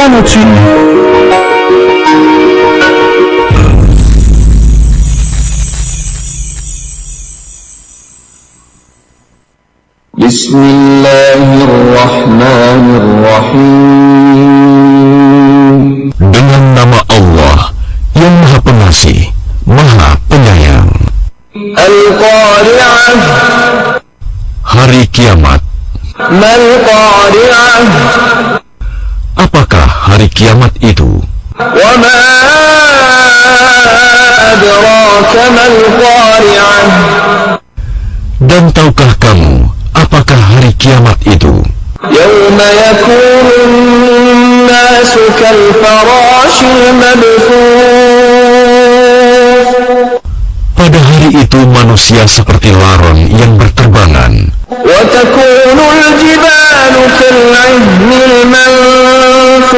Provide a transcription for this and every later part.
Bismillahirrahmanirrahim. Dengan nama Allah yang Maha Pengasih, Maha Penyayang. Al-Qari'ah, hari kiamat. Mal-Qari'ah, apakah hari kiamat itu? Wa ma adraka mal-Qari'ah, dan tahukah kamu apakah hari kiamat itu? Yawma yakunun nasu kal-farashil mabthuf, pada hari itu manusia seperti laron yang berterbangan. Wa takunul jibalu kal-'ihnil manfush,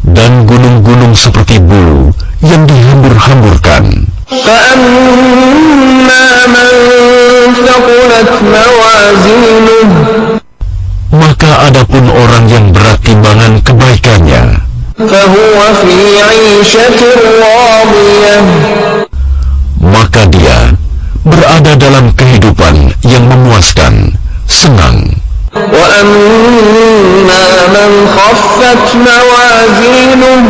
dan gunung-gunung seperti bulu yang dihambur-hamburkan. فَأَمَّا مَنْ ثَقُلَتْ مَوَازِينُهُ, maka adapun orang yang berat timbangan kebaikannya, فَهُوَ فِي عِيشَةٍ رَاضِيَةٍ, maka dia berada dalam kehidupan yang memuaskan, senang. وَأَمَّا مَنْ خَفَّتْ مَوَازِينُهُ,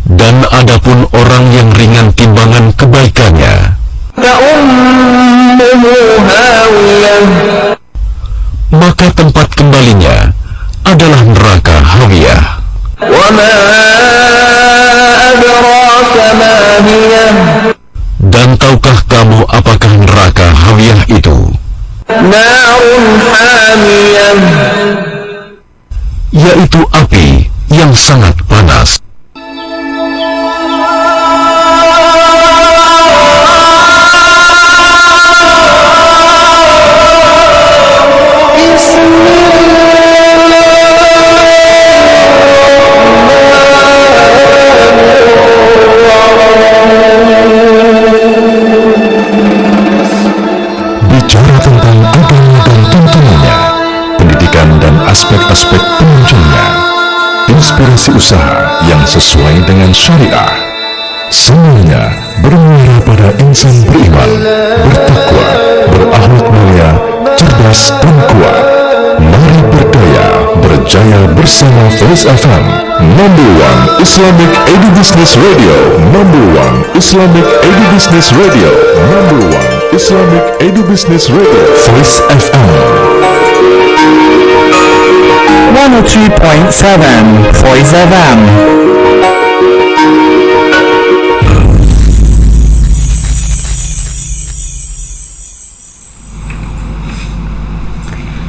dan adapun orang yang ringan timbangan kebaikannya, maka tempat kembalinya adalah neraka hawiyah. Dan tahukah kamu apakah neraka hawiyah itu? Yaitu api yang sangat panas. Aspek-aspek penunjangnya, inspirasi usaha yang sesuai dengan syariah, semuanya bermuara pada insan beriman, bertakwa, berakhlak mulia, cerdas dan kuat. Mari berdaya, berjaya bersama Voice FM, number one Islamic Edubusiness Radio, number one Islamic Edubusiness Radio, number one Islamic Edubusiness Radio, Voice FM 103.7 Voice FM.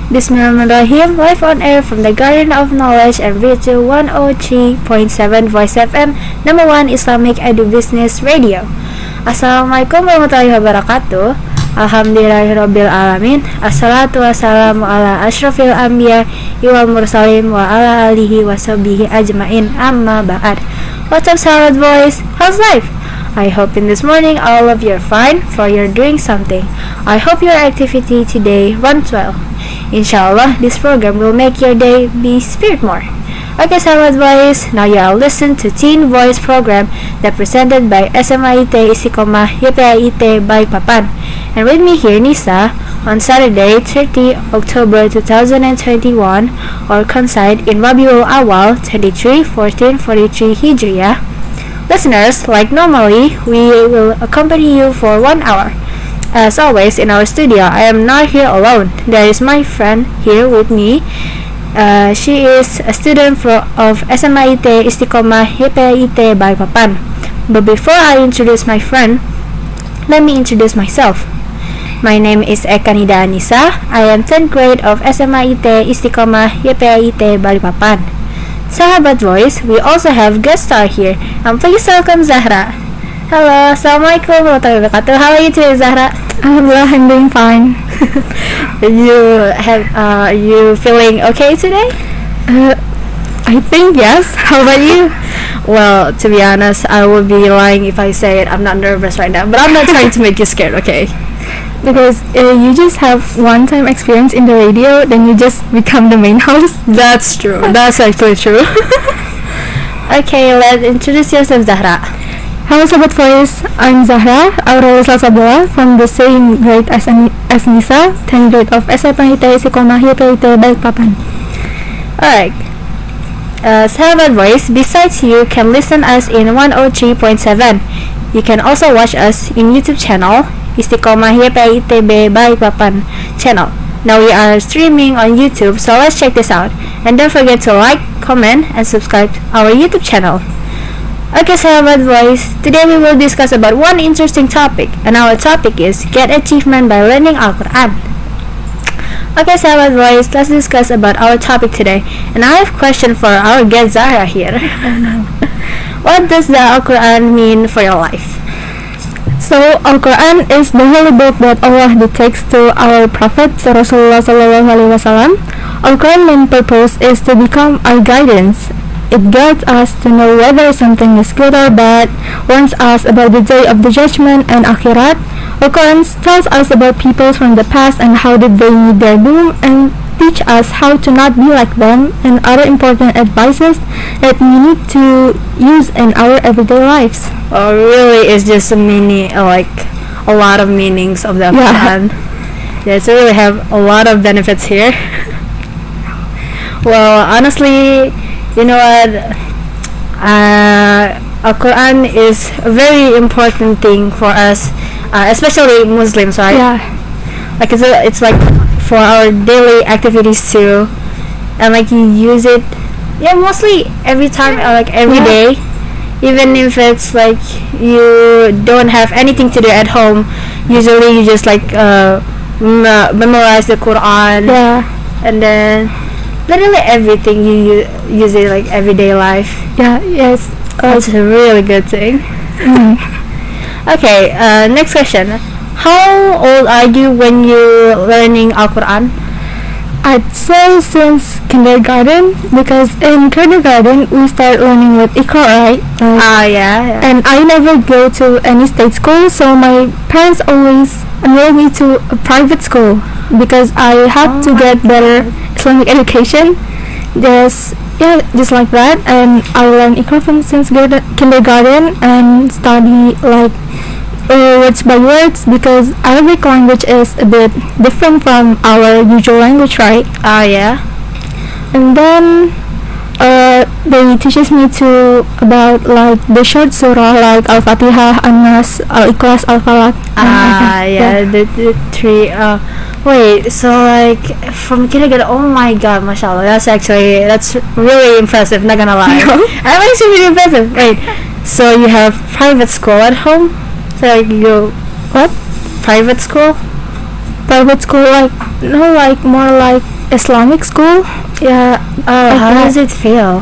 Bismillahirrahmanirrahim. Live on air from the Garden of Knowledge and Virtue 103.7 Voice FM, number one Islamic Edubusiness Radio. Assalamualaikum warahmatullahi wabarakatuh. Alhamdulillahirabbil alamin. Assalatu wassalamu ala asyrafil anbiya wal mursalin wa ala alihi washabihi ajmain, amma ba'd. What's up, Salad Boys? How's life? I hope in this morning all of you are fine, for you're doing something. I hope your activity today runs well. Inshallah, this program will make your day be spirit more. Okay, Salad Boys, now you are listening to Teen Voice program that presented by SMAIT Istiqamah YPAIT Balikpapan. And with me here, Nisa, on Saturday, 30 October 2021, or coincide in Rabiul Awal 1443 Hijriah. Listeners, like normally, we will accompany you for 1 hour. As always, in our studio, I am not here alone. There is my friend here with me. She is a student of SMAIT Istiqamah YPAIT Balikpapan. But before I introduce my friend, let me introduce myself. My name is Ekanida Anissa. I am 10th grade of SMAIT Istiqamah YPAIT Balikpapan. Sahabat Voice, we also have guest star here. And please welcome Zahra. Hello, Assalamualaikum warahmatullahi wabarakatuh. How are you today, Zahra? Alhamdulillah, I'm doing fine. Are you feeling okay today? I think yes. How about you? Well, to be honest, I would be lying if I say it. I'm not nervous right now, but I'm not trying to make you scared, okay? because you just have one-time experience in the radio, then you just become the main host. That's true. That's actually true. Okay, let's introduce yourself, Zahra. Halo Sobat Voice, I'm Zahra, Aurel Salsabila, from the same grade as Nisa, 10th grade of SMAIT Istiqamah YPAIT Balikpapan. Alright. Sahabat Voice, besides you can listen us in 103.7. You can also watch us in YouTube channel, Istiqamah YPAIT Balikpapan channel. Now we are streaming on YouTube, so let's check this out. And don't forget to like, comment, and subscribe to our YouTube channel. Okay, Sahabat Voice, today we will discuss about one interesting topic, and our topic is Get Achievement by Learning Al-Quran. Okay, Sahabat Voice, let's discuss about our topic today, and I have a question for our guest Zahra here. What does the Al-Quran mean for your life? So, Al-Quran is the holy book that Allah dictates to our Prophet Rasulullah SAW. Al-Quran's main purpose is to become our guidance. It guides us to know whether something is good or bad, warns us about the day of the judgment and akhirat. Al-Quran tells us about people from the past and how did they meet their doom, and teach us how to not be like them, and other important advices that we need to use in our everyday lives. Oh, really, it's just a lot of meanings of the Quran. Yeah, it's really have a lot of benefits here. Well, honestly, you know what? Al-Quran is a very important thing for us, especially Muslims, right? Yeah. Like it's like for our daily activities too, and like you use it, yeah, mostly every time, or like every day. Even if it's like you don't have anything to do at home, usually you just like memorize the Quran. Yeah. And then literally everything you use it like everyday life. Yeah. Yes. That's a really good thing. Okay, next question. How old are you when you're learning Al-Quran? I'd say since kindergarten, because in kindergarten we start learning with Iqra, right? Yeah. And I never go to any state school, so my parents always enroll me to a private school because I had to get better Islamic education. Just like that. And I learn Iqra from since kindergarten and study like words by words, because Arabic language is a bit different from our usual language, right? Yeah. And then they teaches me to about like the short surah like Al-Fatihah, An-Nas, Al-Ikhlas, Al-Falaq. Yeah, the three. Wait, so like from kindergarten, oh my god, mashallah, that's really impressive, not gonna lie. I'm actually really impressive. Wait, so you have private school at home? So like you go, What? private school? Private school, like no, like more like Islamic school. Yeah. How does it feel?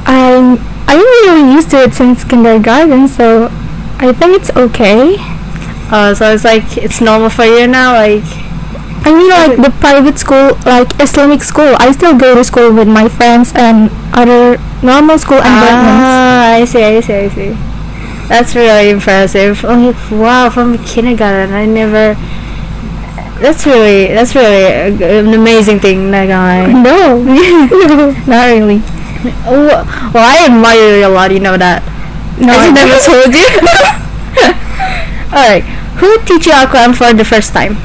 I'm really used to it since kindergarten, so I think it's okay. So it's like it's normal for you now, like. I mean, like the private school, like Islamic school, I still go to school with my friends and other normal school environments. I see. That's really impressive. Oh, wow, from kindergarten, I never. That's really an amazing thing. Not gonna lie. No, not really. Well, I admire you a lot. You know that. No, I never told you. Alright, who teach you Al-Quran for the first time?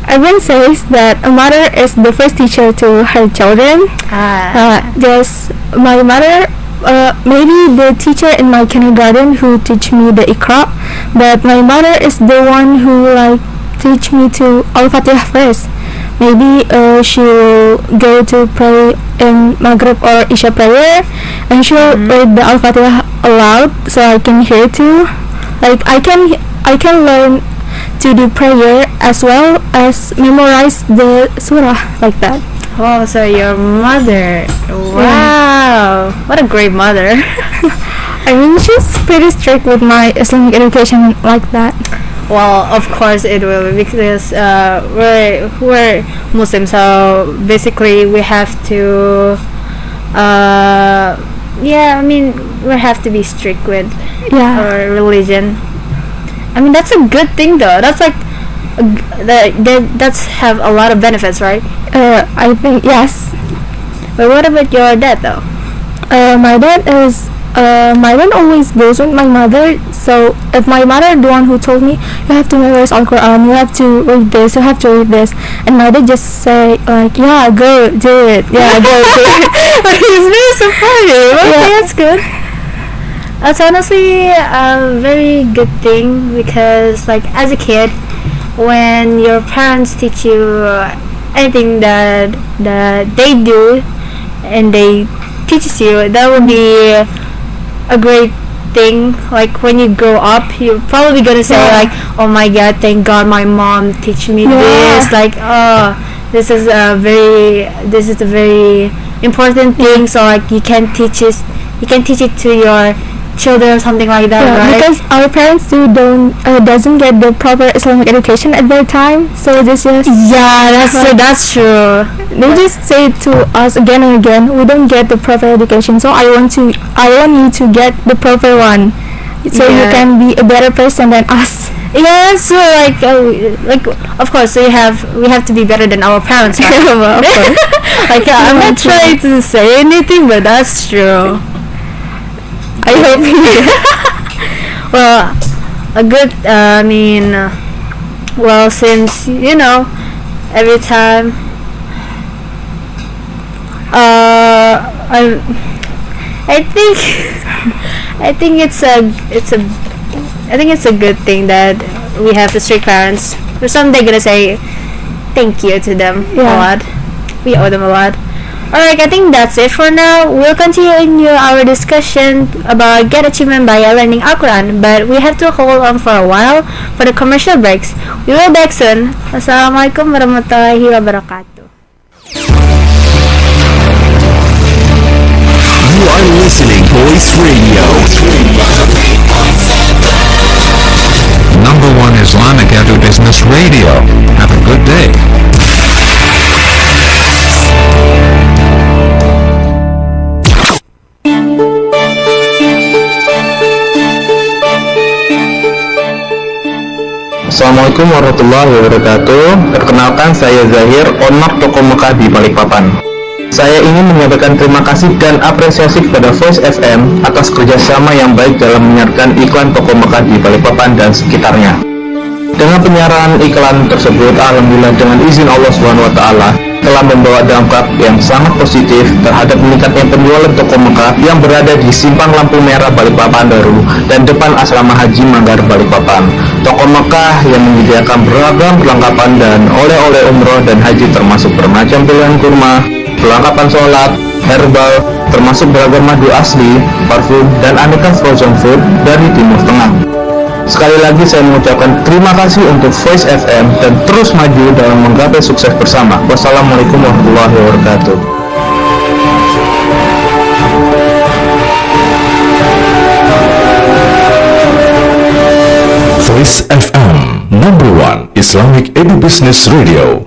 Everyone says that a mother is the first teacher to her children. Just my mother, maybe the teacher in my kindergarten who teach me the Iqra, but my mother is the one who like teach me to Al-Fatihah first. Maybe she'll go to pray in Maghrib or Isha prayer, and she'll read the Al-Fatihah aloud so I can hear too. Like I can learn to do prayer as well as memorize the surah like that. Oh, so your mother. Wow. What a great mother. I mean, she's pretty strict with my Islamic education like that. Well, of course it will, because we're Muslim, so basically we have to we have to be strict with our religion. I mean, that's a good thing though. That's like that's have a lot of benefits, right? I think yes. But what about your dad though? My dad is my dad always goes with my mother. So if my mother the one who told me you have to memorize Al-Quran, you have to read this, you have to read this, and my dad just say like, yeah, go do it, yeah, go do it. But he's very supportive. Okay, Yeah. that's good. That's honestly a very good thing, because like as a kid, when your parents teach you anything that they do and they teaches you, that would be a great thing. Like when you grow up, you're probably gonna say like, oh my god, thank god my mom teach me this, like, oh, this is a very important thing, so like you can teach it to your children or something like that, right? Because our parents doesn't get the proper Islamic education at their time, so this just that's true. they just say it to us again and again, we don't get the proper education, so I want you to get the proper one, so you can be a better person than us. Yeah, so like of course, we have to be better than our parents, right? Well, of course. Like I'm not trying to say anything, but that's true. I hope you Well, a good well, since every time I think I think it's a good thing that we have the strict parents. For some, they're gonna say thank you to them a lot. We owe them a lot. Alright, I think that's it for now. We'll continue our discussion about Get Achievement by learning Al-Quran, but we have to hold on for a while for the commercial breaks. We will back soon. Assalamualaikum warahmatullahi wabarakatuh. You are listening Voice Radio. Number one Islamic Business Radio. Have a good day. Assalamualaikum warahmatullahi wabarakatuh. Perkenalkan, saya Zahir, owner toko Mekah di Balikpapan. Saya ingin menyampaikan terima kasih dan apresiasi kepada Voice FM atas kerjasama yang baik dalam menyiarkan iklan toko Mekah di Balikpapan dan sekitarnya. Dengan penyiaran iklan tersebut, alhamdulillah dengan izin Allah SWT telah membawa dampak yang sangat positif terhadap meningkatnya penjualan toko Mekah yang berada di Simpang Lampu Merah Balikpapan Baru dan depan Asrama Haji Manggar Balikpapan. Toko Mekah yang menyediakan beragam perlengkapan dan oleh-oleh umroh dan haji, termasuk bermacam pilihan kurma, perlengkapan sholat, herbal, termasuk beragam madu asli, parfum, dan aneka frozen food dari Timur Tengah. Sekali lagi saya mengucapkan terima kasih untuk Voice FM dan terus maju dalam menggapai sukses bersama. Wassalamualaikum warahmatullahi wabarakatuh. Voice FM, number one Islamic Business Radio.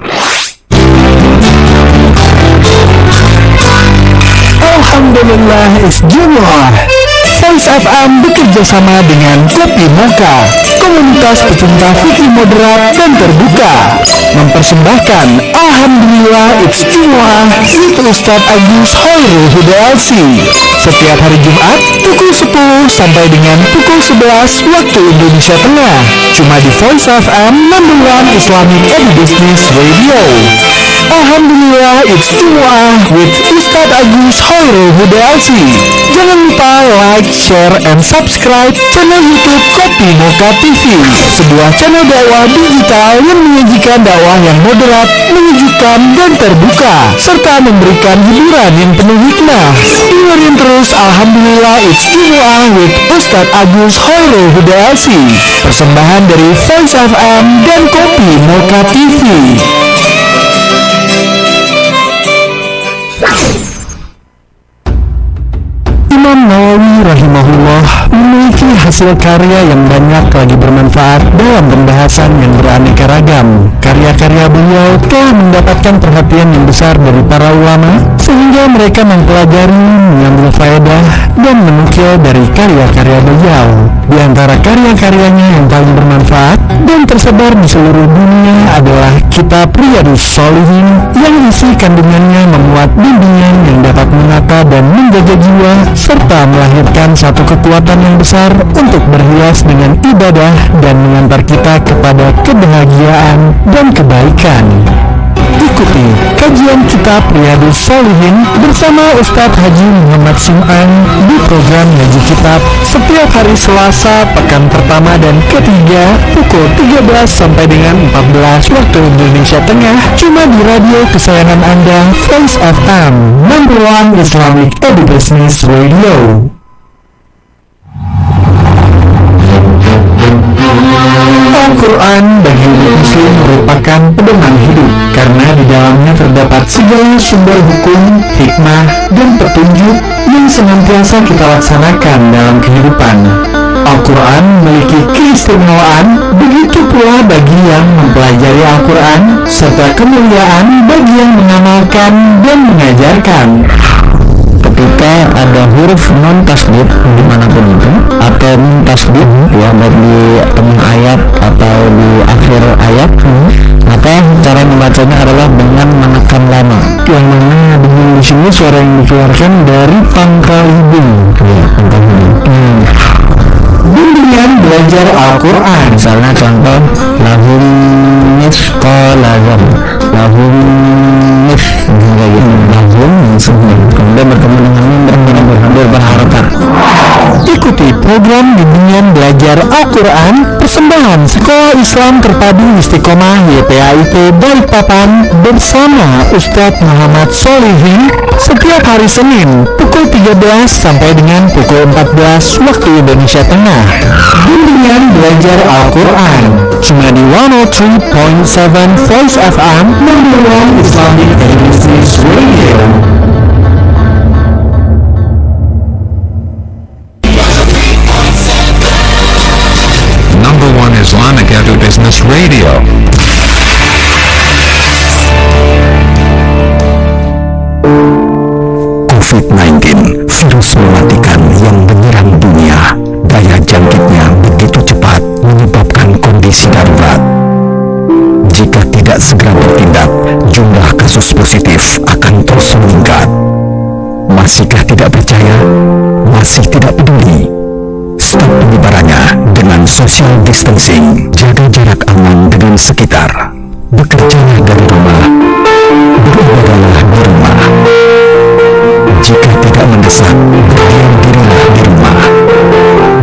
Alhamdulillah Istiqamah. Voice FM bekerja sama dengan Kopi Mocha, komunitas pecinta fikih moderat dan terbuka, mempersembahkan Alhamdulillah Istiqamah with Ustadz Agus Hoirul Huda LC setiap hari Jumat pukul 10 sampai dengan pukul 11 waktu Indonesia Tengah, cuma di Voice FM number one Islamic Business Radio. Alhamdulillah Istiqamah with Ustadz Agus Hoirul Huda LC. Jangan lupa like, share, and subscribe channel YouTube Kopi Mocha TV, sebuah channel dakwah digital yang menyajikan dakwah yang moderat, menyejukkan, dan terbuka, serta memberikan hiburan yang penuh hikmah. Dengerin terus Alhamdulillah Istiqamah with Ustadz Agus Hoirul Huda LC, persembahan dari Voice FM dan Kopi Mocha TV. Imam Nawawi rahimahullah memiliki hasil karya yang banyak lagi bermanfaat dalam pembahasan yang beraneka ragam. Karya-karya beliau telah mendapatkan perhatian yang besar dari para ulama sehingga mereka mempelajari, mengambil faedah, dan menukil dari karya-karya beliau. Di antara karya-karyanya yang paling bermanfaat dan tersebar di seluruh dunia adalah kitab Riyadhus Shalihin yang isi kandungannya memuat bimbingan yang dapat menata dan menjaga jiwa serta melahirkan satu kekuatan yang besar untuk berhias dengan ibadah dan mengantar kita kepada kebahagiaan dan kebaikan. Ikuti kajian kitab Riyadhus Shalihin bersama Ustadz Haji Muhammad Sim'an di program Ngaji Kitab setiap hari Selasa pekan pertama dan ketiga pukul 13 sampai dengan 14 waktu Indonesia Tengah, cuma di radio kesayangan Anda, Voice FM, number one Islamic Business Radio. Al-Quran bagi umat muslim merupakan pedoman hidup karena di dalamnya terdapat segala sumber hukum, hikmah, dan petunjuk yang senantiasa kita laksanakan dalam kehidupan. Al-Quran memiliki keistimewaan, begitu pula bagi yang mempelajari Al-Quran, serta kemuliaan bagi yang mengamalkan dan mengajarkan. Ketika ada huruf non tasdid dimanapun itu atau min tasdid ya, baik di tengah ayat atau di akhir ayat, maka cara membacanya adalah dengan menekan lama, yang mana dengan di sini suara yang dikeluarkan dari pangkal hidung. Bimbingan belajar Al-Quran, misalnya contoh lahum misqalazam, lahum kemudian bertemu dengan berharokat. Ikuti program bimbingan belajar Al-Quran persembahan Sekolah Islam Terpadu Istiqamah YPAIT Balikpapan bersama Ustadz Muhammad Shalihin setiap hari Senin pukul 13 sampai dengan pukul 14 waktu Indonesia Tengah. Bimbingan belajar Al-Quran cuma di 103.7 Voice FM, number one Islamic Business Radio. Number one Islamic Business Radio. COVID-19, virus mematikan yang menyerang dunia. Daya jangkitnya begitu cepat menyebabkan kondisi darurat. Jika tidak segera bertindak, jumlah kasus positif akan terus meningkat. Masihkah tidak percaya? Masih tidak peduli? Stop penyebarannya dengan social distancing. Jaga jarak aman dengan sekitar. Bekerjalah dari rumah. Beribadahlah di rumah. Jika tidak mendesak, berdiam dirilah di rumah.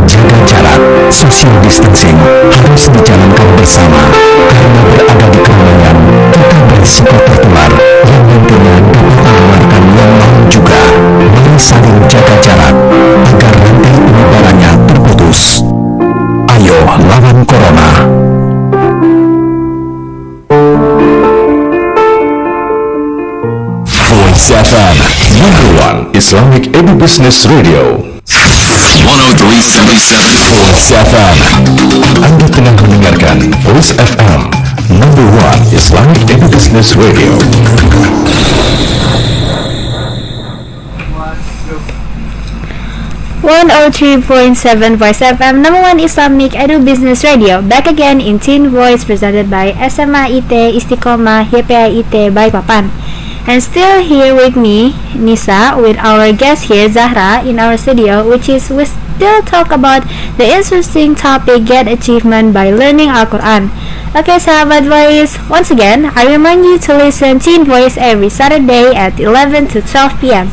Jaga jarak, social distancing harus dijalankan bersama, karena berada di keramaian kita berisiko tertular yang nantinya dapat menularkan yang lain juga. Mari saling jaga jarak agar rantai penyebarannya terputus. Ayo lawan corona. Voice FM, number one Islamic Business Radio. 103.7 Voice FM. Anda tengah mendengarkan Voice FM, number one Islamic Business Radio. .7 Voice FM, number one Islamic Business Radio. Back again in Teen Voice, presented by SMAIT Istiqamah YPAIT Balikpapan. And still here with me, Nisa, with our guest here, Zahra, in our studio, which is we still talk about the interesting topic, get achievement by learning Al-Quran. Okay, sahabat Voice, once again, I remind you to listen Teen Voice every Saturday at 11 to 12 p.m.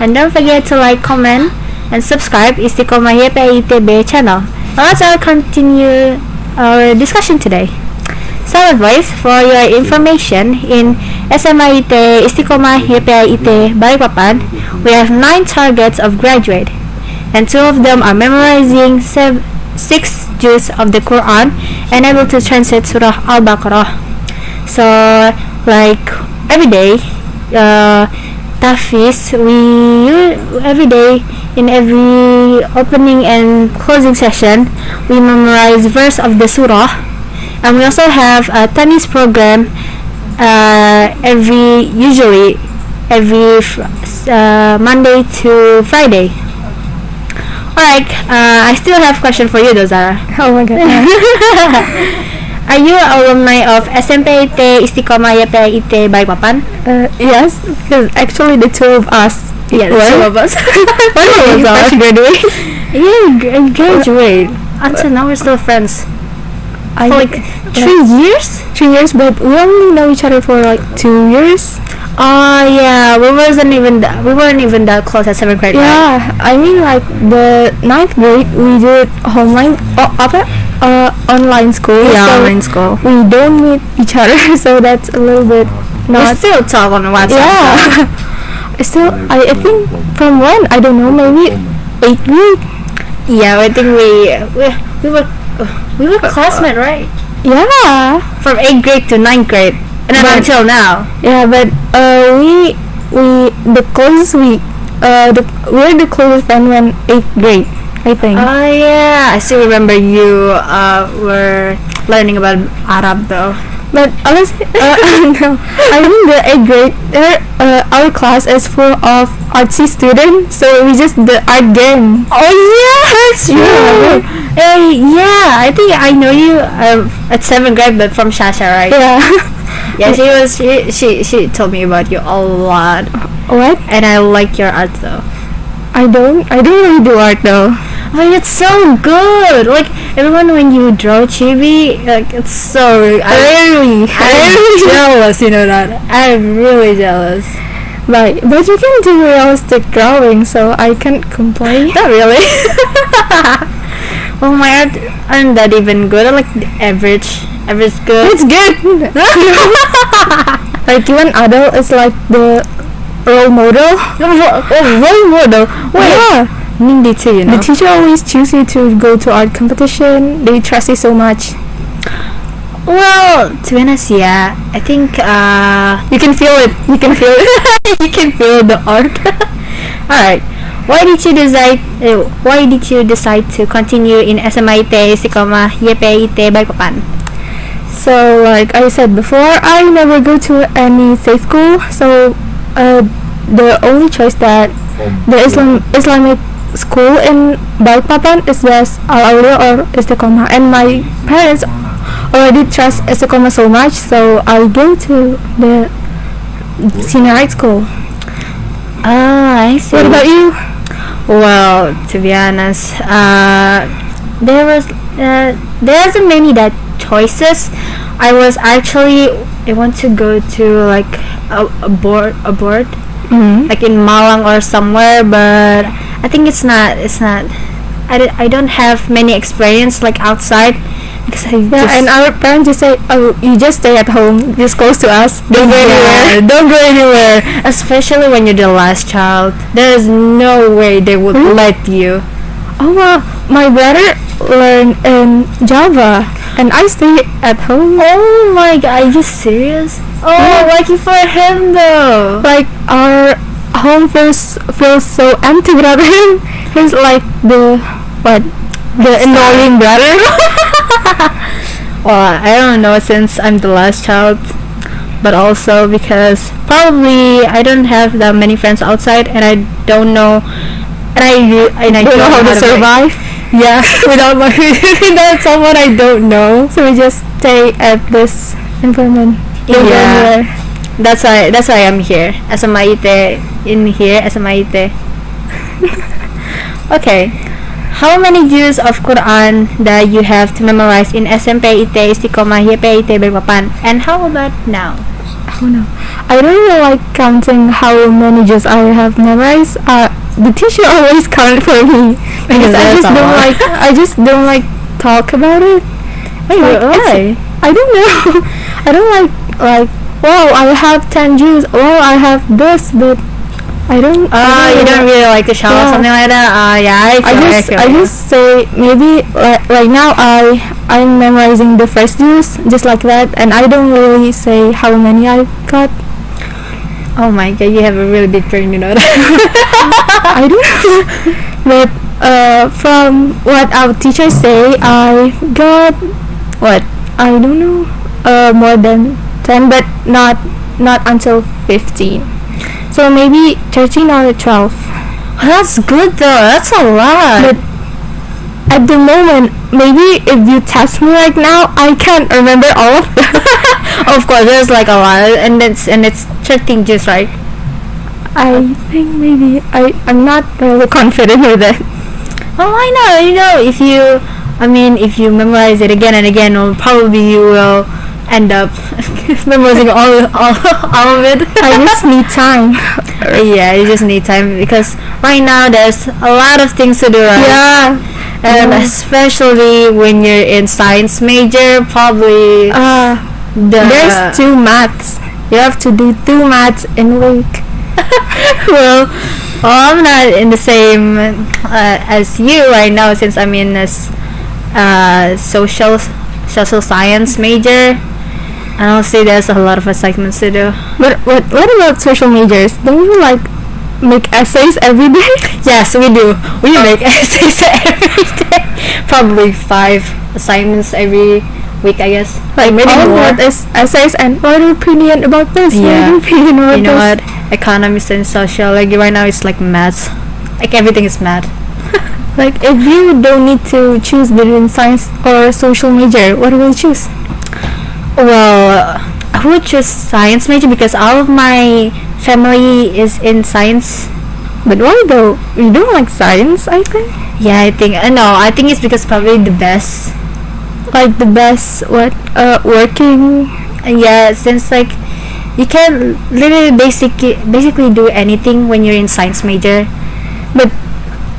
And don't forget to like, comment, and subscribe Istiqamah YPAIT channel. Now let's continue our discussion today. Sahabat Voice, for your information, in SMAIT Istiqamah YPAIT Balikpapan, we have 9 targets of graduate, and 2 of them are memorizing 6 juz of the Quran and able to translate Surah Al-Baqarah. So, like every day, Tafis, every day in every opening and closing session, we memorize verse of the surah, and we also have a tennis program usually every Monday to Friday. Alright, I still have a question for you though, Zara. Oh my god. Are you alumni of SMAIT Istiqamah YPAIT Balikpapan? Yes, because actually the two of us. Yeah, the two of us. One of us graduate. Yeah, graduate. Until now we're still friends. I For like 3 years? 3 years, but we only know each other for like 2 years. Oh yeah, we weren't even that close at 7th grade. Right? Yeah, I mean like the 9th grade we did online school. Yeah, so online school. We don't meet each other, so that's a little bit We not. still talk on WhatsApp. Yeah. Still, I think from when, I don't know, maybe 8th grade. Yeah, I think we were classmates, right? Yeah. From 8th grade to 9th grade, and then But- until now. Yeah, but we the closest we're the closest friend when 8th grade, I think. Oh yeah, I still remember you were learning about Arab though. But honestly, no, I mean the 8th grade, our class is full of artsy students, so we just the art game. Oh yeah, that's true. Yeah. Hey, yeah, I think I know you at 7th grade, but from Shasha, right? Yeah. Yeah, she told me about you a lot, What? and I like your art though. I don't really do art though. Oh, it's so good. Like everyone when you draw chibi, like it's so. I'm jealous. You know that. I'm really jealous. But you can do realistic drawing, so I can't complain. Not really. Well, my art aren't that even good. I like the average good. It's good. Like even adult is like the role model. Role model. Wait. Yeah. Mindy too, you know. The teacher always choose you to go to art competition. They trust you so much. Well, to be honest, yeah, I think You can feel it. You can feel it. you can feel the art. All right. Why did you decide to continue in SMAIT Istiqamah YPAIT Balikpapan? So like I said before, I never go to any state school. So the only choice that the Islamic school in Balikpapan is just Al-Awliya or Istiqamah, and my parents already trust Istiqamah so much, so I go to the senior high school. Ah, I see. What about you? Well, to be honest, there wasn't many that choices. I want to go to like a board, Mm-hmm. like in Malang or somewhere, but I think it's not. I don't have many experience like outside because And our parents just say, "Oh, you just stay at home, just close to us. Don't go anywhere." Don't go anywhere. Especially when you're the last child. There's no way they would let you. Oh wow, my brother learned in Java, and I stay at home. Oh my god, are you serious? Oh, Yeah. lucky for him though. Like our home feels so empty without him. He's like the annoying brother. Well, I don't know since I'm the last child, but also because probably I don't have that many friends outside, and I don't know, and I don't know how to survive. Yeah, without someone I don't know. So we just stay at this environment. Don't go Yeah. anywhere. That's why I'm here. SMAIT SMAIT. Okay. How many juz of Quran that you have to memorize in SMAIT Istiqamah YPAIT Balikpapan? And how about now? Oh no, I don't really like counting how many juz I have memorized. The teacher always count for me because I That's just a don't lot. I just don't like talk about it. Why? I don't know. I don't like. Wow, I have 10 Jews. Wow, I have this, but I don't. You don't really like to shout or Yeah. something like that? Yeah, I just say maybe right now I'm memorizing the first Jews just like that, and I don't really say how many I got. Oh my god, you have a really big brain, you know that. I don't know. But from what our teachers say, I got what? I don't know. More than 10, but not until 15. So maybe 13 or 12. That's good though. That's a lot. But at the moment, maybe if you test me right now, I can't remember all of them. Of course, there's like a lot, and it's 13 just right. I think maybe I'm not really confident with it. Well, why not? You know, if you memorize it again and again, well, probably you will end up memorizing all of it. I just need time. Yeah, you just need time because right now there's a lot of things to do, right? Yeah. And especially when you're in science major, probably there's 2 maths. You have to do 2 maths in a week. well, I'm not in the same as you right now since I'm in this social science major. And I'll say there's a lot of assignments to do. But what about social majors? Don't you like make essays every day? Yes, we do. We make essays every day. Probably 5 assignments every week, I guess. Like maybe all more. of that is essays and what are your opinion about this? Yeah. What are your opinion about You know this? what? Economics and social. Like right now, it's like maths. Like everything is math. Like if you don't need to choose between science or social major, what will you choose? Well, I would choose science major because all of my family is in science. But why though? You don't like science, I think. Yeah, I think no. I think it's because probably the best. Like the best working. Yeah, since like you can literally basically do anything when you're in science major. But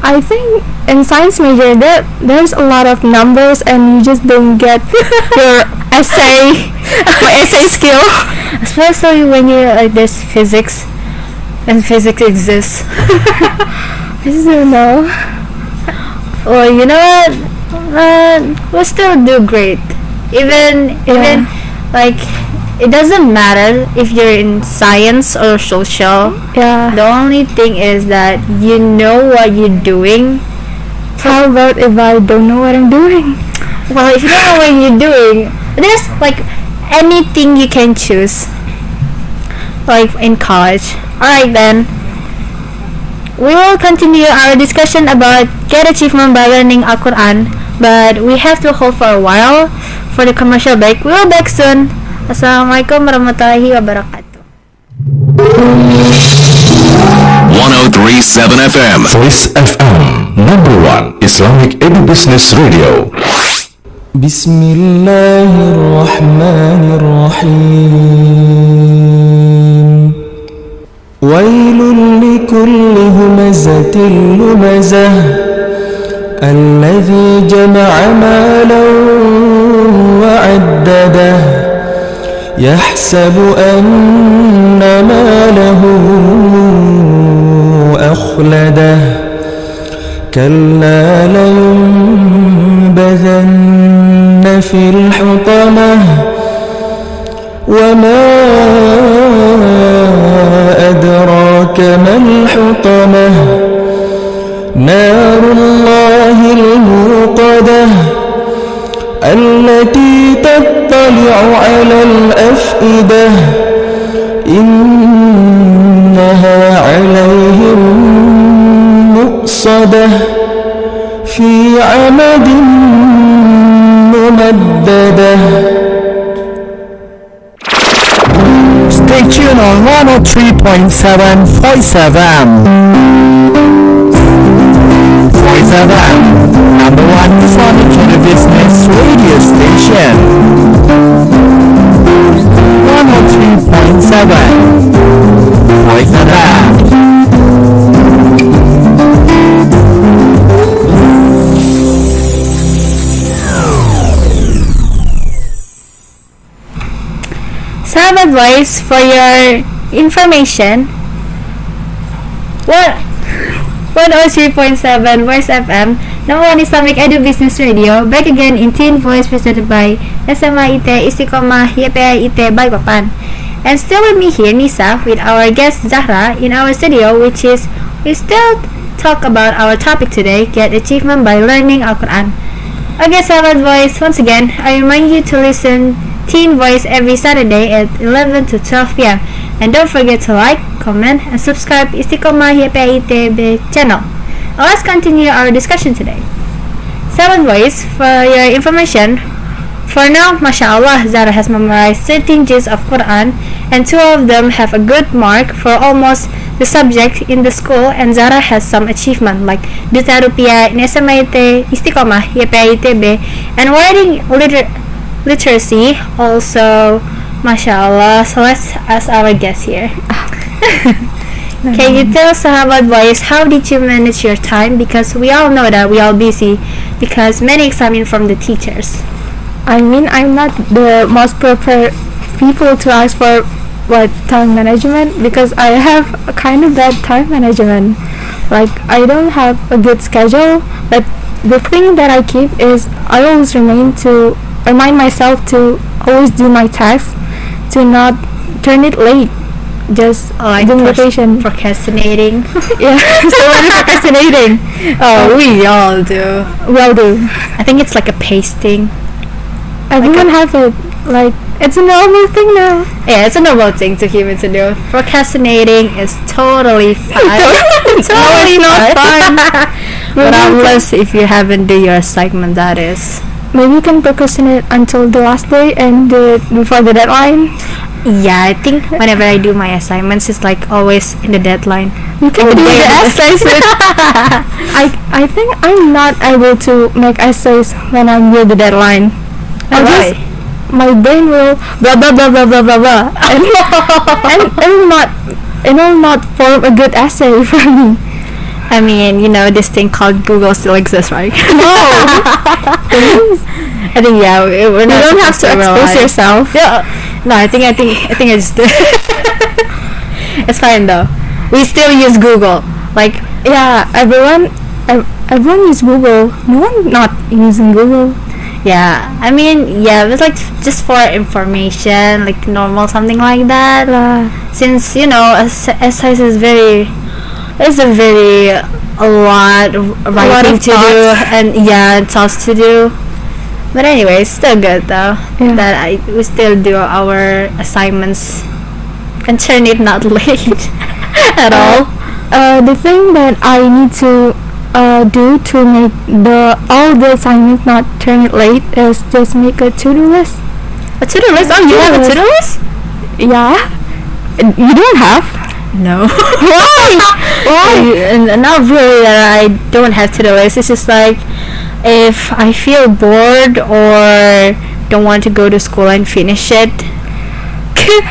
I think in science major there's a lot of numbers and you just don't get your essay skill. Especially when you're there's physics, and physics exists. I just don't know. Well, you know what? We'll still do great. Even like it doesn't matter if you're in science or social. Yeah. The only thing is that you know what you're doing. How about if I don't know what I'm doing? Well, if you don't know what you're doing, there's like anything you can choose. Like in college. Alright then. We will continue our discussion about get achievement by learning Al-Quran, but we have to hold for a while for the commercial break. We will back soon. Assalamualaikum warahmatullahi wabarakatuh. 103.7 FM Voice FM #1 Islamic Edubusiness Radio. Bismillahirrahmanirrahim. Wailul likulli humazatil lumazah alladhi jama'a malan wa 'addadah يحسب أن ماله أخلده كلا لينبذن في الحطمة وما أدراك ما الحطمة نار الله الموقدة التي تطلع على الأفئدة إنها عليهم مؤصدة في عمد ممددة. Stay tuned on 103.7 Voice FM. Voice FM, #1 Islamic Business radio station. 103.7 Voice FM. Sahabat Voice, for your information, 103.7 Voice FM, #1 Islamic Edu Business Radio, back again in Teen Voice presented by SMAIT Istiqamah YPAIT Balikpapan. And still with me here, Nisa, with our guest Zahra in our studio, which is, we still talk about our topic today, get achievement by learning Al-Quran. Okay, Sahabat Voice, once again, I remind you to listen Teen Voice every Saturday at 11 to 12 p.m. And don't forget to like, comment, and subscribe Istiqamah YPAIT channel. Now let's continue our discussion today. 7 boys, for your information. For now, mashallah, Zara has memorized 13 juz of Quran, and 2 of them have a good mark for almost the subject in the school, and Zara has some achievement like Duta Rupiah in SMAIT Istiqamah YPAIT and writing literacy also, mashallah. So let's ask our guest here. Can you tell Sahabat boys, how did you manage your time? Because we all know that we all busy because many examine from the teachers. I mean, I'm not the most proper people to ask for what time management, because I have a kind of bad time management. Like, I don't have a good schedule, but the thing that I keep is I always remind myself to always do my tasks, to not turn it late. Just like doing the patient. Procrastinating. Yeah, so when procrastinating. Oh, we all do. We all do. I think it's like a pace thing. Everyone have it. Like, it's a normal thing now. Yeah, it's a normal thing to humans to do. Procrastinating is totally fine. Totally not fun. But unless if you haven't do your assignment, that is. Maybe you can procrastinate until the last day and do it before the deadline. Yeah, I think whenever I do my assignments, it's like always in the deadline. You can do the essays with I think I'm not able to make essays when I'm near the deadline. Why? My brain will blah blah blah blah blah blah blah and it will not form a good essay for me. I mean, you know, this thing called Google still exists, right? No. I think we're not. You don't have to expose yourself. Yeah. No, I think I just do. It's fine though. We still use Google. Like, yeah, everyone uses Google. No one not using Google. Yeah, I mean, yeah, it's like just for information, like normal, something like that. Since, you know, essays is a lot of writing to do, and thoughts to do. But anyway, it's still good though, that we still do our assignments and turn it not late at all. The thing that I need to do to make all the assignments not turn it late is just make a to-do list. A to-do list? Oh, you have a to-do list? Yeah. You don't have? No. Why? And not really that I don't have to-do list. It's just like if I feel bored or don't want to go to school and finish it.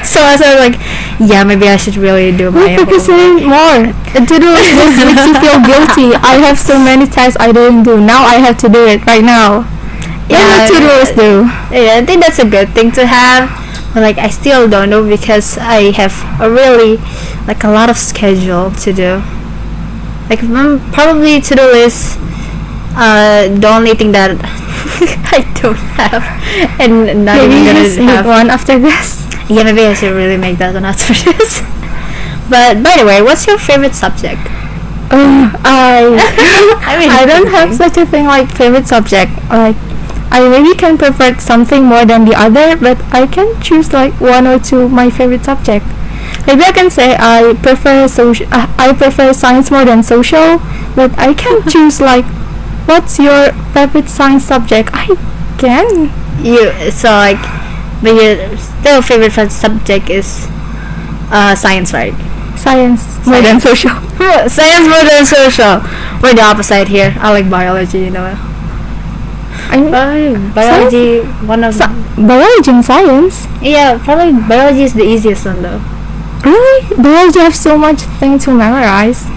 So I was like, yeah, maybe I should really do my focusing more. A to-do list just makes you feel guilty. I have so many tasks I didn't do. Now I have to do it right now. Yeah, to-do list do. Yeah, I think that's a good thing to have. But like, I still don't know because I have a lot of schedule to do. Like, probably to-do list. The only thing that I don't have, and not maybe even just gonna have one after this. Yeah, maybe I should really make that one after this. But by the way, what's your favorite subject? I don't have such a thing like favorite subject. Like, I maybe can prefer something more than the other, but I can choose like 1 or 2 my favorite subject. Maybe I can say I prefer science more than social, but I can choose like, what's your favorite science subject? I can. But your still favorite subject is science, right? Science more than social. Science more than social. We're the opposite here. I like biology, you know. I mean, biology, biology and science. Yeah, probably biology is the easiest one though. Really? Biology have so much thing to memorize.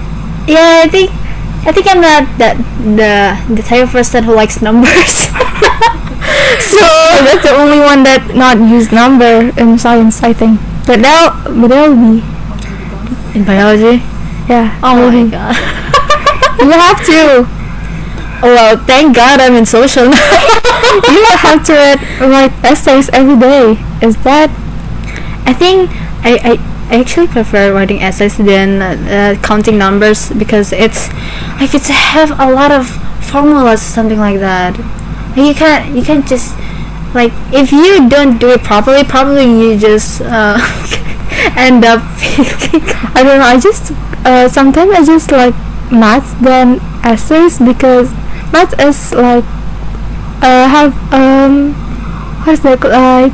Yeah, I think I'm not the type of person who likes numbers. So that's the only one that not use number in science, I think. But that'll be in biology. Yeah. Oh my god. You have to. Well, thank God I'm in social now. You have to write essays every day. Is that? I think I actually prefer writing essays than counting numbers because it's have a lot of formulas or something like that. You can't just like if you don't do it properly you just end up I don't know. I just sometimes I just like maths than essays because maths is like have what's that like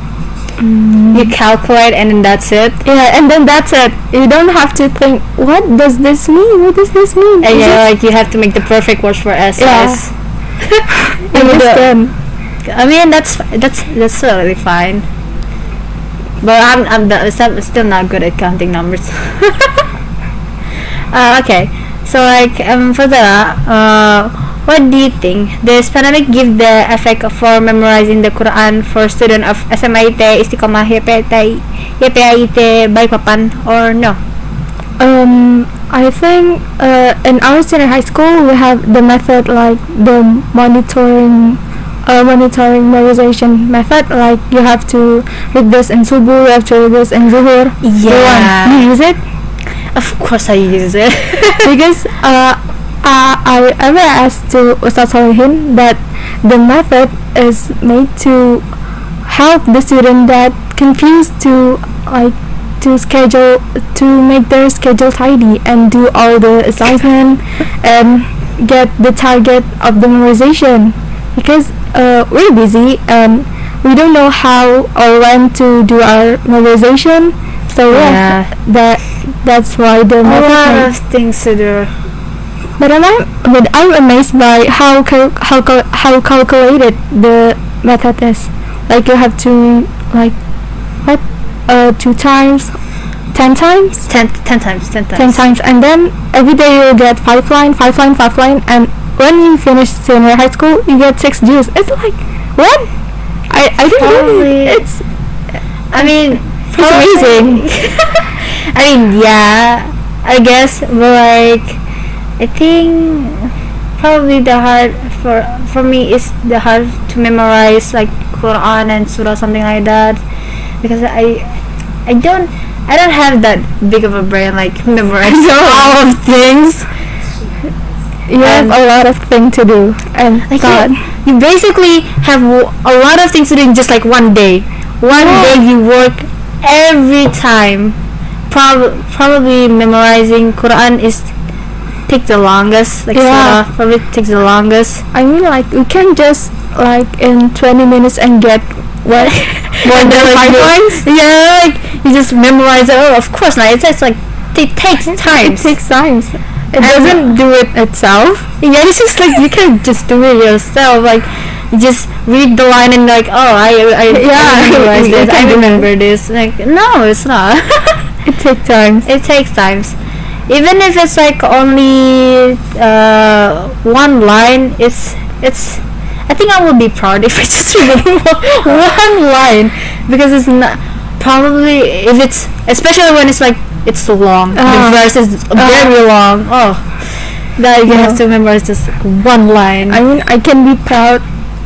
you calculate and then that's it. yeah, and then that's it. You don't have to think what does this mean? What does this mean? And You yeah, just- like you have to make the perfect words for essays. you Even just though- can. I mean that's totally fine. But I'm still not good at counting numbers. Okay, so like further, what do you think? Does pandemic give the effect for memorizing the Quran for student of SMAIT Istiqamah YPAIT Balikpapan or no? I think in our senior high school we have the method like the monitoring memorization method. Like you have to read this in subuh, you have to read this in zuhur. Yeah. You use it Of course I use it. because I ever asked to Ustaz Solihin that the method is made to help the student that confused to like to make their schedule tidy and do all the assignment and get the target of the memorization because we're busy and we don't know how or when to do our memorization, so Yeah. that's why the A method lot made. of things to do. But I'm amazed by how calculated the method is. Like you have to like what 2 times, 10 times, 10 times. 10 times, and then every day you get 5 line, and when you finish senior high school you get 6 G's. It's like what? I didn't Probably. know it's It's amazing. I mean, yeah, I guess, but like, I think probably the hard for me is the hard to memorize like Quran and Surah, something like that, because I don't have that big of a brain like memorize all of things. You have a lot of things to do, and Like God. you basically have a lot of things to do in just like one day. One day you work every time. Probably memorizing Quran takes the longest. Like Yeah. Surah probably takes the longest. I mean, like we can just like in 20 minutes and get what more than Like 5 lines. Yeah, like you just memorize it. Oh, of course not. It takes time. It takes time. It And- doesn't do it itself. Yeah, it's just like you can't just do it yourself. Like you just read the line and like, oh, I memorize you this. I can do it. remember this. Like, no, it's not. It takes time. It takes times. Even if it's like only one line, it's. I think I would be proud if I just remember one line, because it's not probably if it's especially when it's like it's so long. The verse is very long. Oh, that you have to memorize just one line. I mean, I can be proud,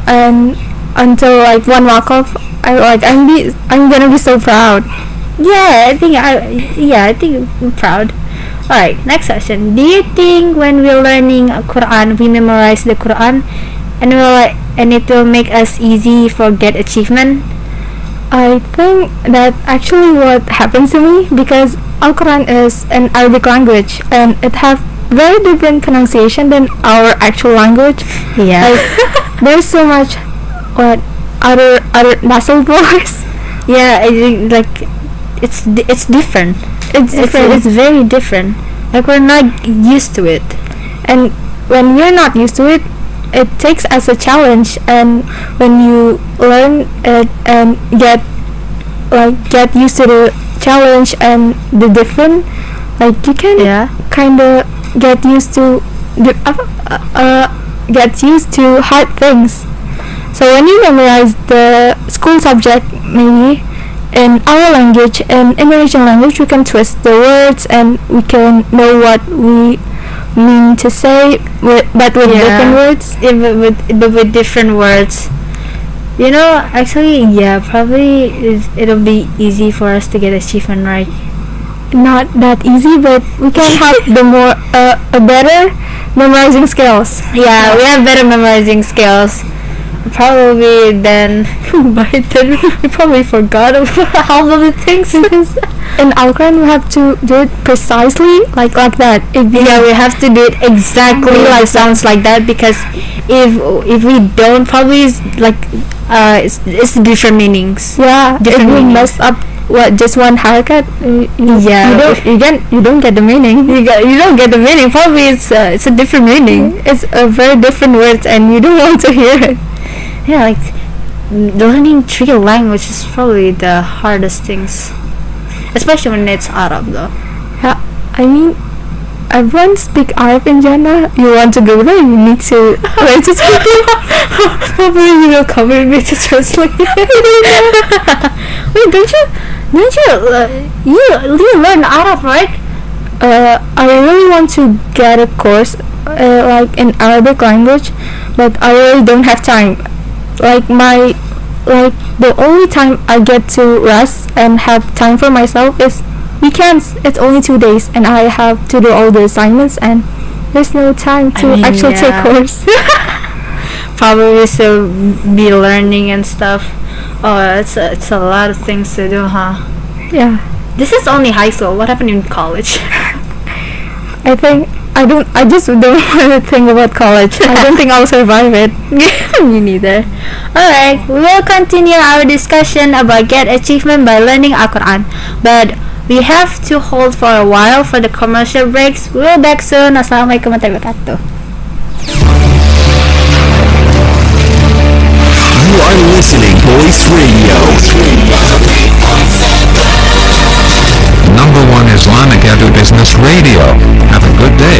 and until like one walk-off, I'm gonna be so proud. Yeah, I think I'm proud. Alright, next question. Do you think when we're learning Quran, we memorize the Quran and it will make us easy for get achievement? I think that actually what happens to me because Al-Quran is an Arabic language and it have very different pronunciation than our actual language. Yeah. Like there's so much other nasal voice. Yeah, I think like it's different. It's different. It's very different. Like we're not used to it. And when we're not used to it, it takes as a challenge, and when you learn it and get used to the challenge and the different, like you can kind of get used to hard things. So when you memorize the school subject, maybe in our language, in Indonesian language, we can twist the words and we can know what we mean to say, but with different words. But with different words. You know, actually, yeah, probably it'll be easy for us to get achievement, right? Not that easy, but we can have a better memorizing skills. Yeah, we have better memorizing skills. probably then by then we probably forgot about half of the things. Because in Al-Quran we have to do it precisely like that. Yeah, we have to do it exactly like sounds like that, because if we don't, probably it's like it's different meanings. Yeah, Different if we meanings. mess up just one haircut, Yeah. you don't get the meaning. You don't get the meaning. Probably it's a different meaning. It's a very different words, and you don't want to hear it. Yeah, like learning three language is probably the hardest things, especially when it's Arab though. Yeah, I mean, everyone speak Arab in Jannah. You want to go there, you need to learn to speak it. Probably you will come with me to translate. Wait, don't you learn Arab, right? I really want to get a course like in Arabic language, but I really don't have time. Like the only time I get to rest and have time for myself is weekends. It's only 2 days, and I have to do all the assignments, and there's no time to actually take course. Probably still be learning and stuff. Oh, it's a lot of things to do, huh? Yeah, This is only high school. What happened in college? I just don't want to think about college. I don't think I'll survive it. Me neither. Alright, we will continue our discussion about Get Achievement by learning Al-Quran. But we have to hold for a while for the commercial breaks. We'll be back soon. Assalamualaikum warahmatullahi wabarakatuh. You are listening Voice Radio. Number one Islamic Business Radio. Have a good day.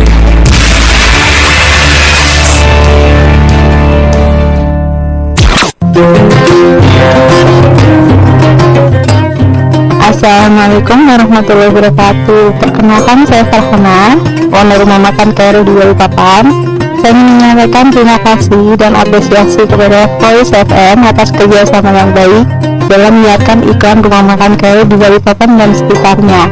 Assalamualaikum warahmatullahi wabarakatuh. Perkenalkan, saya Farhana, owner rumah makan Kairo di Balikpapan. Saya ingin menyampaikan terima kasih dan apresiasi kepada Voice FM atas kerjasama yang baik dalam menyiarkan iklan rumah makan Kairo di Balikpapan dan sekitarnya.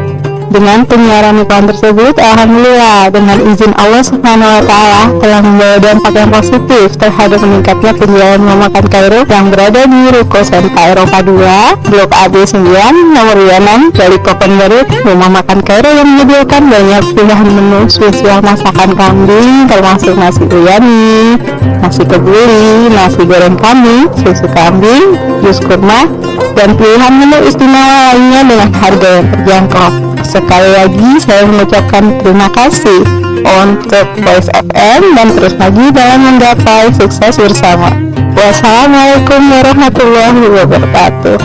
Dengan penyiaran iklan tersebut, alhamdulillah dengan izin Allah Subhanahu wa taala telah membawa dampak yang positif terhadap meningkatnya penjualan rumah makan Kairo yang berada di Ruko Senta Eropa 2, Blok AB 9, nomor 6, Balikpapan Garut. Rumah makan Kairo yang menyediakan banyak pilihan menu spesial masakan kambing, termasuk nasi biryani, nasi kebuli, nasi goreng kambing, susu kambing, jus kurma, dan pilihan menu istimewa lainnya dengan harga yang terjangkau. Sekali lagi saya mengucapkan terima kasih untuk Voice FM dan terus maju dalam menggapai sukses bersama. Wassalamualaikum warahmatullahi wabarakatuh.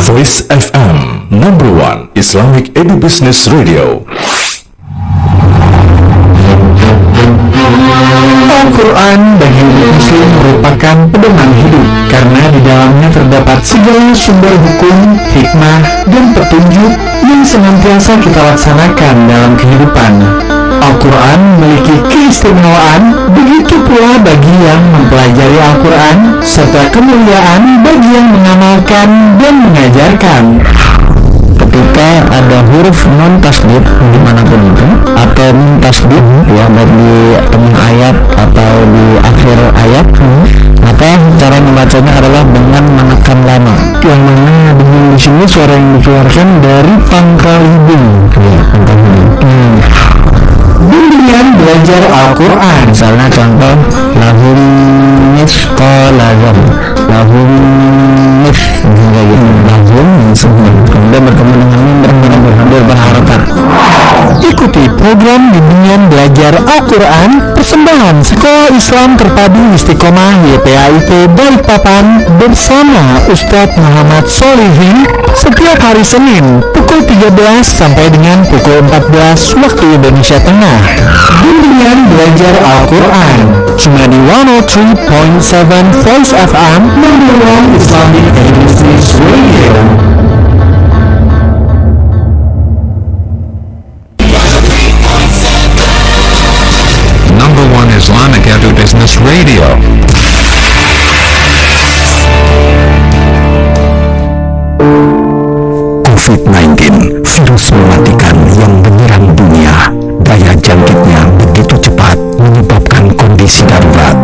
Voice FM, number one Islamic Business Radio. Al-Quran bagi umat muslim merupakan pedoman hidup karena di dalamnya terdapat segala sumber hukum, hikmah, dan petunjuk yang senantiasa kita laksanakan dalam kehidupan. Al-Quran memiliki keistimewaan, begitu pula bagi yang mempelajari Al-Quran, serta kemuliaan bagi yang mengamalkan dan mengajarkan. Ketika ada huruf non tasdid dimanapun itu atau min tasdid ya, baik di tengah ayat atau di akhir ayat, maka cara membacanya adalah dengan menekan lama, yang mana dengan di sini suara yang dikeluarkan dari pangkal hidung, pangkal hidung. Bimbingan belajar Al-Quran, Misalnya contoh lahum misqalazam, lahum mis, kayak gitu, lahum kemudian bertemu dengan mim berharokat. Ikuti program bimbingan belajar Al-Quran persembahan Sekolah Islam Terpadu Istiqamah YPAIT Balikpapan bersama Ustadz Muhammad Solihin setiap hari Senin pukul 13 sampai dengan pukul 14 waktu Indonesia Tengah. Bimbingan belajar Al-Quran cuma di 103.7 Voice FM, number one Islamic Business Radio. Number one Islamic Business Radio. COVID-19, virus mematikan yang menyerang dunia. Daya jangkitnya darurat.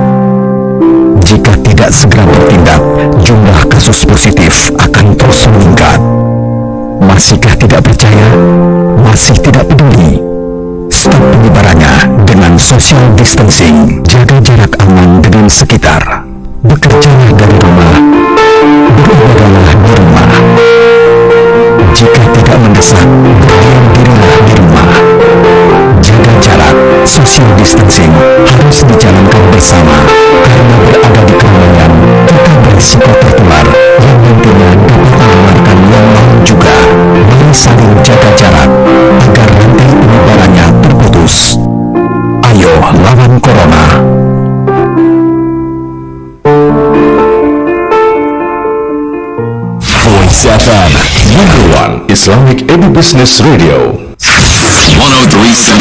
Jika tidak segera bertindak, jumlah kasus positif akan terus meningkat. Masihkah tidak percaya? Masih tidak peduli? Stop penyebarannya dengan social distancing. Jaga jarak aman dengan sekitar. Bekerjalah dari rumah. Beribadahlah di rumah. Jika tidak mendesak, berdiam dirilah di rumah. Jaga jarak, social distancing harus dijalankan bersama, karena berada di keramaian kita berisiko tertular yang nantinya dapat menularkan yang lain juga. Mari saling jaga jarak agar rantai penyebarannya terputus. Ayo lawan corona. Voice FM, number one Islamic Business Radio. 103.7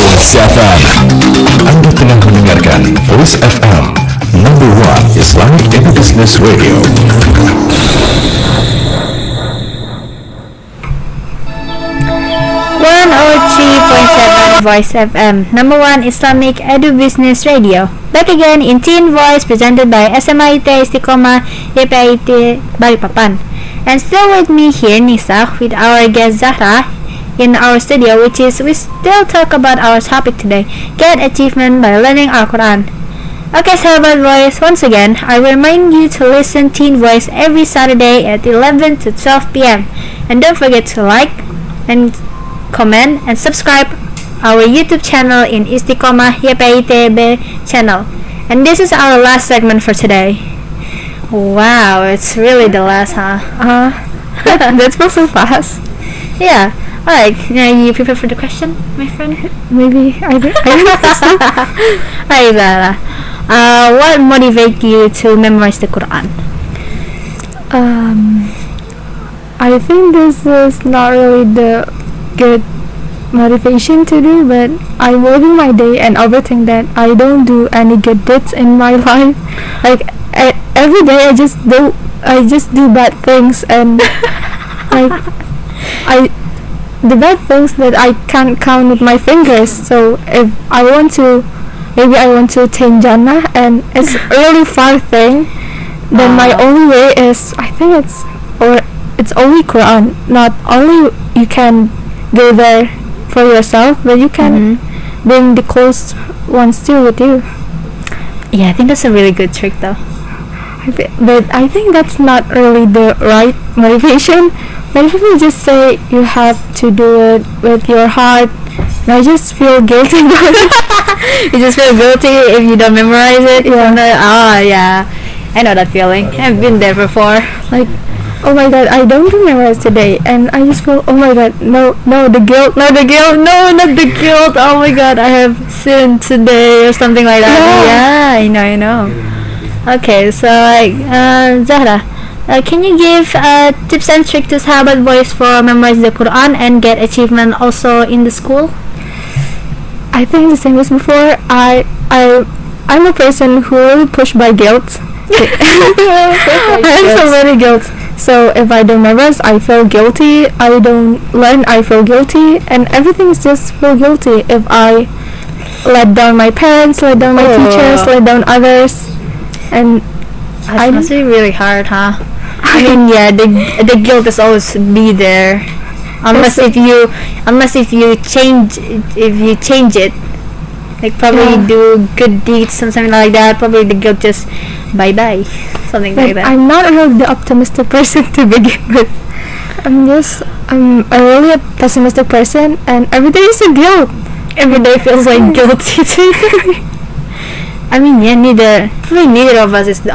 Voice FM. Anda tengah mendengarkan Voice FM, number one Islamic Business Radio. Voice FM, number one Islamic Business Radio. Back again in Teen Voice, presented by SMAIT Istiqamah YPAIT Balikpapan. And still with me here, Nisa, with our guest Zahra in our studio, which is we still talk about our topic today, get achievement by learning our Quran. Okay, Sahabat Voice, once again, I remind you to listen Teen Voice every Saturday at 11 to 12 p.m. And don't forget to like and comment and subscribe our YouTube channel in Istiqamah YPAIT channel. And this is our last segment for today. Wow, it's really the last, huh? That feels so fast. Yeah. Alright, now you prepare for the question, my friend? Maybe I don't think so. Alright, Zara. What motivates you to memorize the Quran? I think this is not really the good motivation to do, but I'm working my day and overthink that I don't do any good deeds in my life. Like every day I just do bad things, and the bad things that I can't count with my fingers. So if I want to, maybe I want to attain Jannah, and it's a really far thing, then my only way is, I think it's only Quran. Not only you can go there for yourself, but you can bring the close ones too with you. Yeah, I think that's a really good trick though. But I think that's not really the right motivation. Many people just say you have to do it with your heart, and I just feel guilty about it. You just feel guilty if you don't memorize it. Yeah. Yeah, I know that feeling. I've been there before. Like, oh my god, I don't memorize today, and I just feel, oh my god, no, the guilt, no, not the guilt. Oh my god, I have sinned today or something like that. Yeah, I know. Okay, so Zahra, can you give tips and tricks to Sahabat Voice for memorize the Quran and get achievement also in the school? I think the same as before. I'm a person who really pushed by guilt. I have so many guilt. So if I don't memorize, I feel guilty. I don't learn, I feel guilty, and everything is just feel guilty. If I let down my parents, let down my teachers, let down others, and It must be really hard, huh? I mean, yeah, the guilt is always be there, unless if you change it, like probably do good deeds and something like that. Probably the guilt just bye, something like that. I'm not really the optimistic person to begin with. I'm a really pessimistic person, and every day is a guilt. Every day feels like guilty too. I mean, yeah, neither of us is the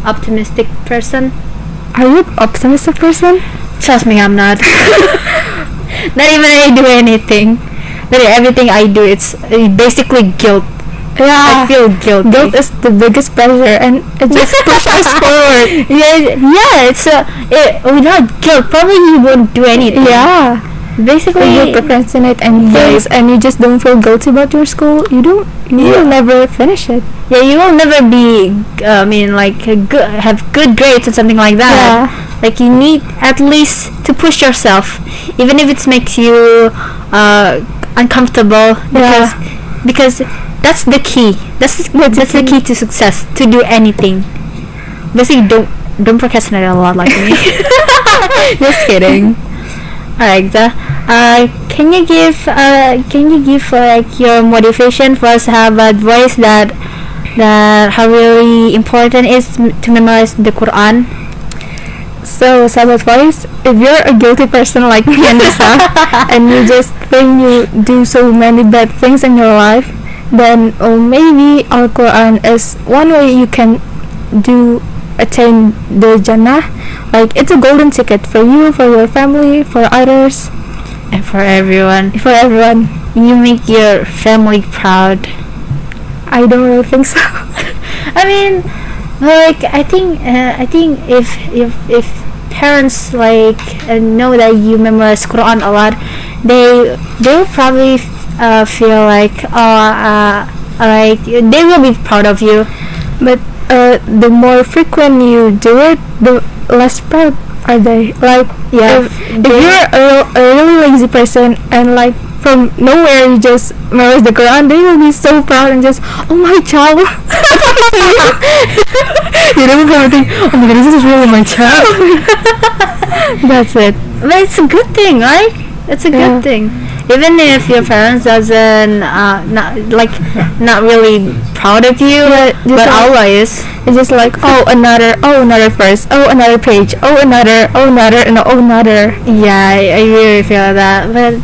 optimistic person. Are you an optimistic person? Trust me, I'm not. Not even I do anything. Everything I do, it's basically guilt. Yeah, I feel guilty. Guilt is the biggest pressure, and it just pushes us forward. Yeah. It's without guilt, probably you won't do anything. Yeah. Basically, you procrastinate and things, and you just don't feel guilty about your school. You will never finish it. Yeah, you will never be. Have good grades or something like that. Yeah. Like you need at least to push yourself, even if it makes you uncomfortable. Because that's the key. That's the key to success. To do anything. Basically, don't procrastinate a lot like me. Just kidding. Alright, can you give like your motivation for sahabat voice that how really important is to memorize the Quran? So, sahabat voice, if you're a guilty person like me and Lisa, and you just think you do so many bad things in your life, then maybe Al Quran is one way you can attain the Jannah. Like, it's a golden ticket for you, for your family, for others, And for everyone. You make your family proud. I don't really think so. I mean, like I think if parents like know that you memorize Quran a lot, they'll probably feel like they will be proud of you. But the more frequent you do it, the less proud are they. Like, Yeah, if you're a really lazy person and like from nowhere you just memorize the Quran, they will be so proud and just, oh my child. You don't have to think, oh my god, this is really my child. That's it. but it's a good thing, right? It's a good thing. Even if your parents doesn't not really proud of you, but Allah is. It's just like, another verse, another page, another. Yeah, I really feel that. But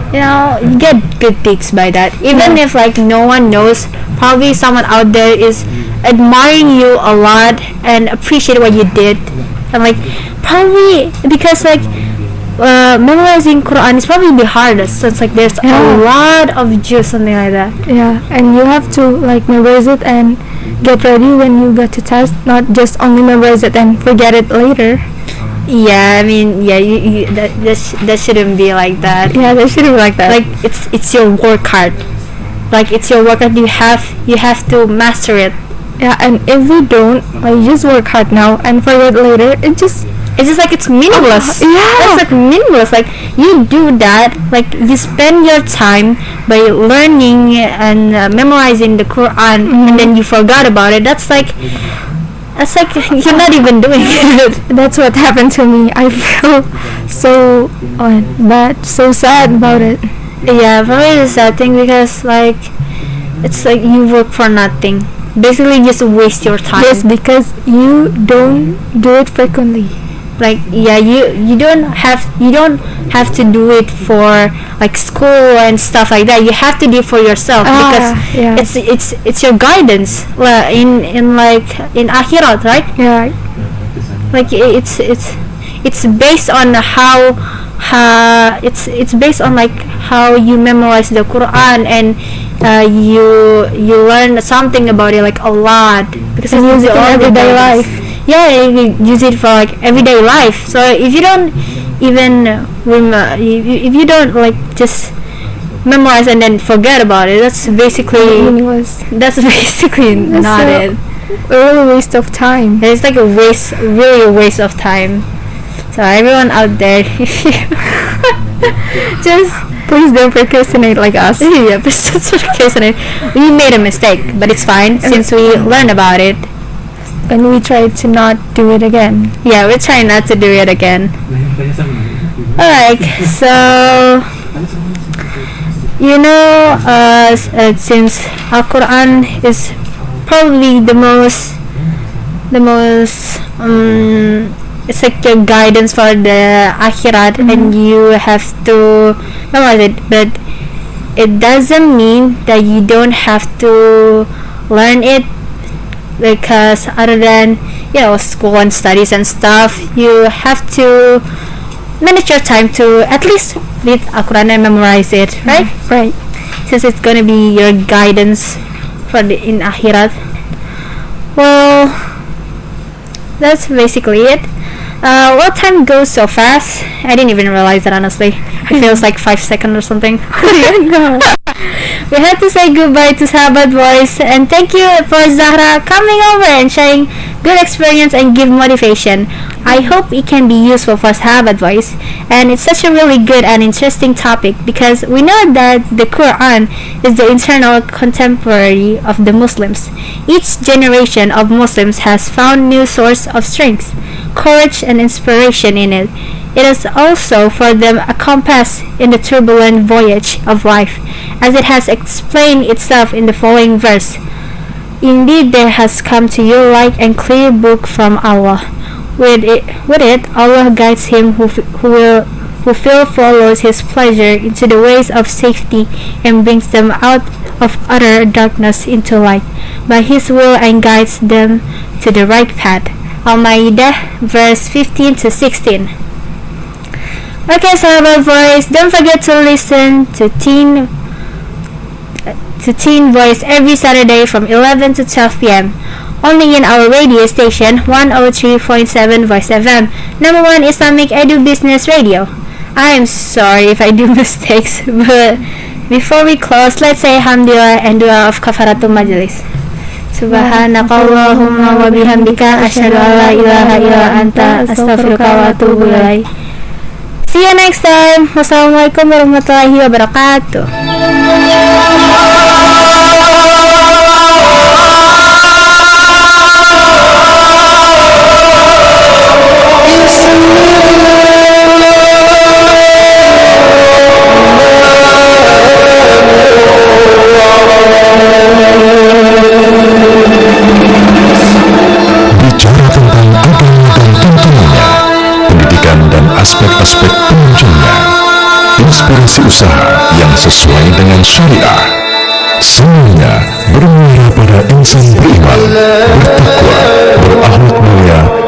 you get good peaks by that. Even if like no one knows, probably someone out there is admiring you a lot and appreciate what you did. And like probably because like memorizing Quran is probably the hardest. So it's like there's a lot of juice, something like that. Yeah, and you have to like memorize it and get ready when you get to test, not just only memorize it and forget it later. Yeah, I mean, that shouldn't be like that. Yeah, that shouldn't be like that. Like it's your work hard. Like it's your work hard. You have to master it. Yeah, and if you don't, like, you just work hard now and forget later, it's just like it's meaningless. Yeah. It's like meaningless. Like you do that, like you spend your time by learning and memorizing the Quran, and then you forgot about it. That's like you're not even doing it. That's what happened to me. I feel so bad, so sad about it. Yeah, for me it's a sad thing because like it's like you work for nothing. Basically, just waste your time. Yes, because you don't do it frequently. Like you don't have to do it for like school and stuff like that. You have to do it for yourself because it's your guidance in akhirat, right? Yeah. Like it's based on how it's based on like how you memorize the Quran and you learn something about it like a lot because And use it in everyday life. Yeah, you use it for like everyday life. So if you don't even if you don't like just memorize and then forget about it, that's basically Meaningless. not it. Really waste of time. It's like really a waste of time. So everyone out there, just Please don't procrastinate like us. yeah, procrastinate. We made a mistake, but it's fine since we learned about it. And we try to not do it again. Yeah, we're trying not to do it again. Alright, so since Al-Quran is probably the most it's like your guidance for the akhirat, and you have to memorize it, but it doesn't mean that you don't have to learn it, because other than school and studies and stuff, you have to manage your time to at least read Al-Quran and memorize it, right? Right. Since it's gonna be your guidance for in akhirat. Well, that's basically it. Well, time goes so fast. I didn't even realize that, honestly. It feels like 5 seconds or something. No. We had to say goodbye to Sahabat Voice, and thank you for Zahra coming over and sharing good experience and give motivation. I hope it can be useful for Sahabat Voice, and it's such a really good and interesting topic because we know that the Quran is the internal contemporary of the Muslims. Each generation of Muslims has found new source of strength, courage, and inspiration in it. It is also for them a compass in the turbulent voyage of life, as it has explained itself in the following verse. Indeed, there has come to you light and clear book from Allah. With it, Allah guides him who follows His pleasure into the ways of safety and brings them out of utter darkness into light by His will and guides them to the right path. Al-Ma'idah, verse 15 to 16. Okay, Sahabat Voice, don't forget to listen to Teen Voice every Saturday from 11 to 12 p.m. only in our radio station 103.7 Voice FM, number 1 Islamic Edu Business Radio. I am sorry if I do mistakes, but before we close, let's say Alhamdulillah and dua of kafaratul majlis. Subhanakallahumma wa bihamdika asyhadu an la ilaha illa anta astaghfiruka wa atubu ilaik. See you next time. Wassalamualaikum warahmatullahi wabarakatuh. Bicara tentang agama dan tuntunannya, pendidikan dan aspek-aspek penunjangnya, inspirasi usaha yang sesuai dengan syariah, semuanya bermuara pada insan beriman, bertakwa, berakhlak mulia,